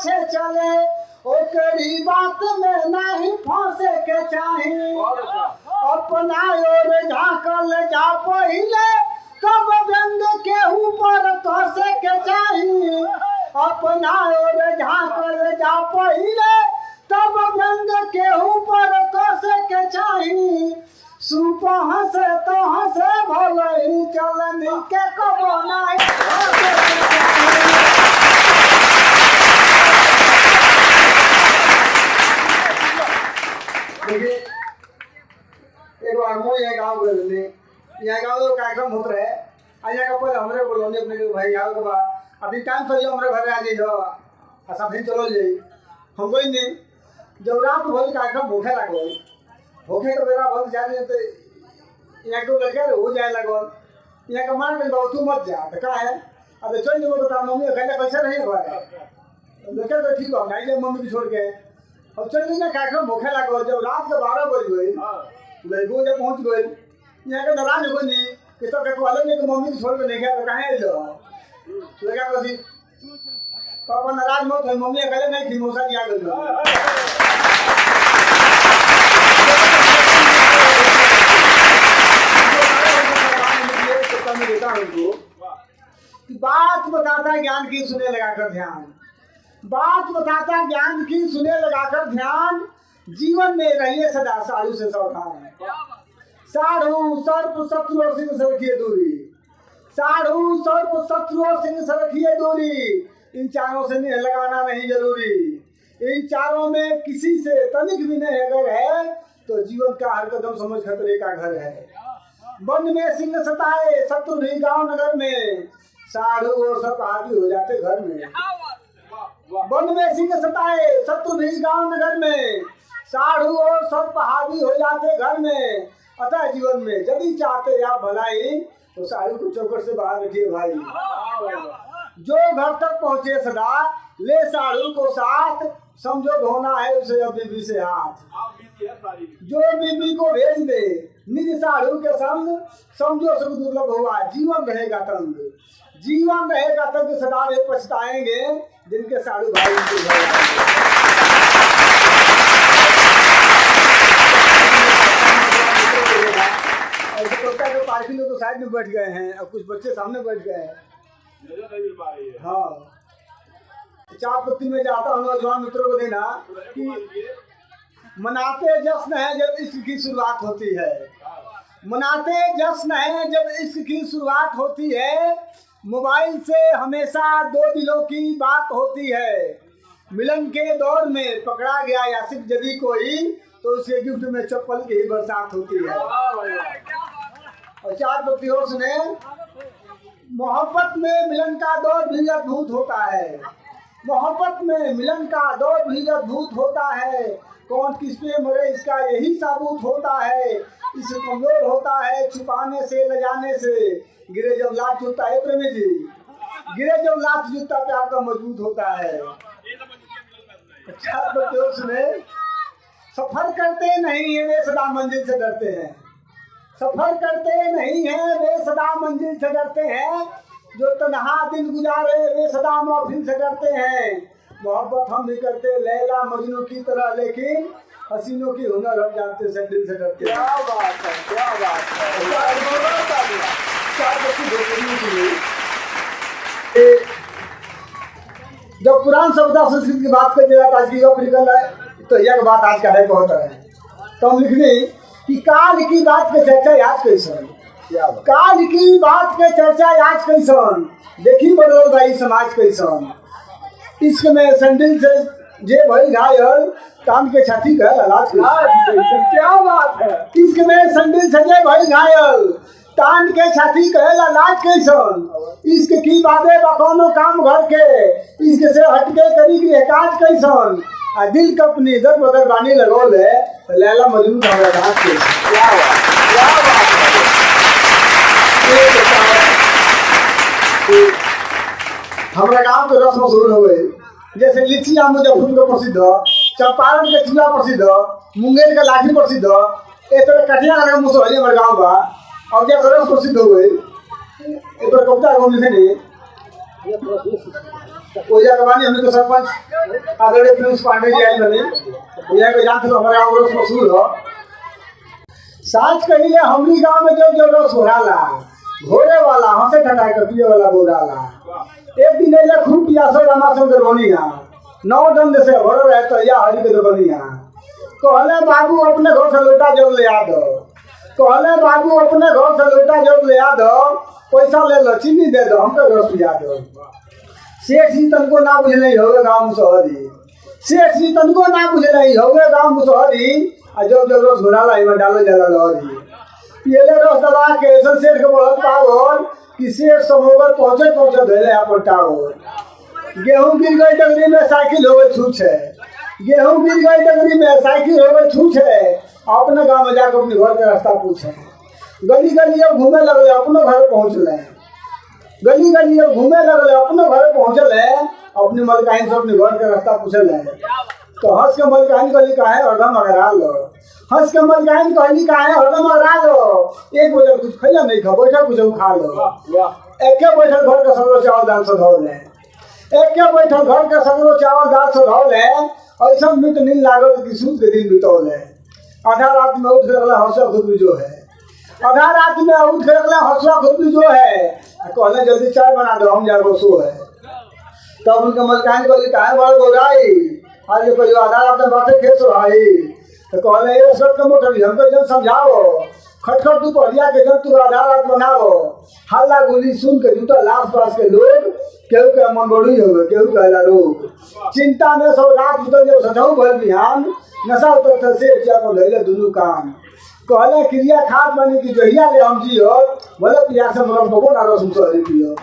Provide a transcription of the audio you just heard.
पाछे चले ओकरी बात में नहीं फंसे के चाही अपना ओर झाँकल जा पहिले तब व्यंग के ऊपर कसे के चाही अपना ओर झाँकल जा पहिले तब व्यंग के ऊपर कसे के चाही सूप हंसे तो हंसे भले चलनी के कबो नहीं देखिए एक बार मुझे यहाँ गाँव गए यहाँ गाँव में कार्यक्रम होता है यहाँ का पहले हमारे बोलो अपने भाई गाँव के बाद अभी टाइम से हमारे घर आ जाइए साथ ही चलो जाइए हम कोई नहीं जब रात भर कार्यक्रम भूखे लगो भूखे का बेरा बहुत जाने तो यहाँ को लड़का हो जाए लगो यहाँ का मान कर तू मत जा तो क्या है अब चल नहीं तो तार मम्मी कहना कैसे नहीं घर लड़का तो ठीक हो नहीं जाए मम्मी को छोड़ के अब चल नहीं ना कार्यक्रम भूखे लगो जब रात के 12 बज गई लड़को जब पहुँच गई यहाँ का नाराज हो नहीं कि तो कहते वाले ने मम्मी को छोड़ के नहीं गया तो कहाँ लो लड़का को पापा नाराज मत हो मम्मी अकेले नहीं थी मौसा दिया गई बात बताता ज्ञान की सुने लगाकर ध्यान बात बताता ज्ञान की सुने लगाकर ध्यान जीवन में रहिए सदा साधु से सावधान साधु सर्प शत्रु और सिंह से रखिए दूरी साधु सर्प शत्रु और सिंह से रखिए दूरी इन चारों से नहीं लगाना नहीं जरूरी इन चारों में किसी से तनिक भी नहीं अगर है तो जीवन का हर कदम समझ खतरे का घर है वन में सिंह सताए शत्रु भी गांव नगर में साधु और सब हावी हो जाते घर में वन में सिंह सताए शत्रु भी गांव नगर में साधु और सब हावी हो जाते घर में अतः जीवन में यदि चाहते आप भलाई तो साधु को चौकट से बाहर रखिए भाई जो घर तक पहुंचे सदा ले साधु को साथ समझो धोना है उसे अब बीबी से हाथ जो बीबी को भेज दे निज साधु के संग समझो सुख दुर्लभ हुआ जीवन रहेगा तंग सदा वे पछताएंगे जिनके साधु भाई पार्किंग में तो साइड में बैठ गए हैं और कुछ बच्चे सामने बैठ गए हैं हाँ चार पत्ती में जाता हूँ नौजवान मित्रों को देना कि मनाते जश्न है जब इश्क की शुरुआत होती है मनाते जश्न है जब इश्क की शुरुआत होती है मोबाइल से हमेशा दो दिलों की बात होती है मिलन के दौर में पकड़ा गया यासिक यदि कोई तो उसके गिफ्ट में चप्पल की ही बरसात होती है और चार पत्ती और सुने मोहब्बत में मिलन का दौर भी अद्भुत होता है मोहब्बत में मिलन का दौर भी अद्भुत होता है कौन किस पे मरे इसका यही साबूत होता है इसे कमजोर होता है छुपाने से लजाने से गिरे जब लात जूता है प्रेमी जी गिरे जब लात जूता प्यार का मजबूत होता है अच्छा तो सुने सफर करते नहीं है वे सदा मंजिल से डरते हैं सफर करते नहीं है वे सदा मंजिल से डरते हैं जो तन्हा दिन गुजारे वे सदा महफिल से डरते हैं मोहब्बत हम भी करते लैला मजनू की तरह लेकिन हसीनों की हुनर हम जानते सैंडल से डरते हैं क्या बात है जब पुरान सभ्यता संस्कृति की बात करते हैं आज की निकल रहा है तो यह बात आज का है बहुत है तो हम लिखने कि काल की बात के चर्चा आज कैसन काल की बात के चर्चा आज कैसन देखी बदल भाई समाज कैसन इश्क में सैंडल से जे भाई घायल कान के छाती का इलाज क्या बात है इश्क में सैंडल से जे भाई घायल तान के छाती कहे लाज कैसन इश्क की बातें बकौनो काम घर के इश्क से हटके करी गृह काज कैसन आ दिल कपनी दर बदर बानी लगोल है लैला मजनू का घाट के क्या बात हमारा गाँव के रस्म शुरू हो गई जैसे लीची आम मुजफ्फरपुर का प्रसिद्ध चंपारण के चूड़ा प्रसिद्ध मुंगेर का लाठी प्रसिद्ध एक तरह कटिया का मुसहरी हमारे गाँव का और जब रस प्रसिद्ध हो गई एक कविता लिखे नहीं ओजा के बानी हमने तो सरपंच आदरणीय पीयूष पांडे जी आई बने ओजा के जानते हो हमारे गाँव रस मशहूर हो। साच कहिले हमरी गांव में जो रस घोराला घोरे वाला हंसे ठटा के पिए वाला बोराला। एक दिन अइले खूब पियासो रामाशंकर बनिया 9 दंड से भरो रहे तो या हरि के बनिया कहले बाबू अपने घर से लोटा जब ले आ दो। कहले बाबू अपने घर से लोटा जब ले आ दो पैसा ले लो चीनी दे दो हमको रस पिया दो। सेठ जी तनको ना बुझले होवे गांव मुसहरी सेठ जी तनको ना बुझले होवे गांव मुसहरी आ जब रस घोराला इमे डाले जाला लहरी पियले रस दबा के ऐसा सेठ के बढ़त पावर कि सेठ समोगर पहुंचे धैले अपन टावर। गेहूं गिर गई डगरी में साइकिल हो गई छूछे गेहूं गिर गई डगरी में साइकिल हो गई छूछे अपने गांव में जाकर अपने घर के रास्ता पूछे। गली गली अब घूमे लगले अपने घर पहुँचले गली गली अब घूमे लगले अपने घर पहुँचले अपनी मलकाइन से अपने घर के रास्ता पूछले। तो हंस के मलकाइन कहली काहे हरदम अगरा लो हंस के मलकाइन कहली काहे हरदम अगरा लो एक बोले कुछ खैया नहीं खा बैठल कुछ खा लो। एके बैठल घर के सगरो चावल दाल से धो ले एके बैठल घर के सगरो चावल दाल से धो ले ऐसा मीट नींद लागल कि सूत के दिन बितौले। आधा रात में उठ के लगला हंसुआ खुद जो है आधा रात में उठ के लगला हंसुआ खुद जो है कहले जल्दी चाय बना दो हम जाए सो है। तब उनके मलकाइन कहली काहे बड़ गोराई आज कोई आधा रात में बातें खेस रही तो कहले ये सब के मोटर हमको जन समझाओ खटखट दोपहरिया के जन तू आधा रात बनाओ हल्ला गुली सुन के जूता लाश पास के लोग केहू के मन बड़ी हो गए केहू कहला रोग चिंता में सब रात उतर जब सजाऊ भर बिहान नशा उतर से अपन धैले दुनू कान कहले क्रिया खाद बनी की जहिया ले हम जियो बोले पिया से मतलब बबो ना रस मुसहरी पियो।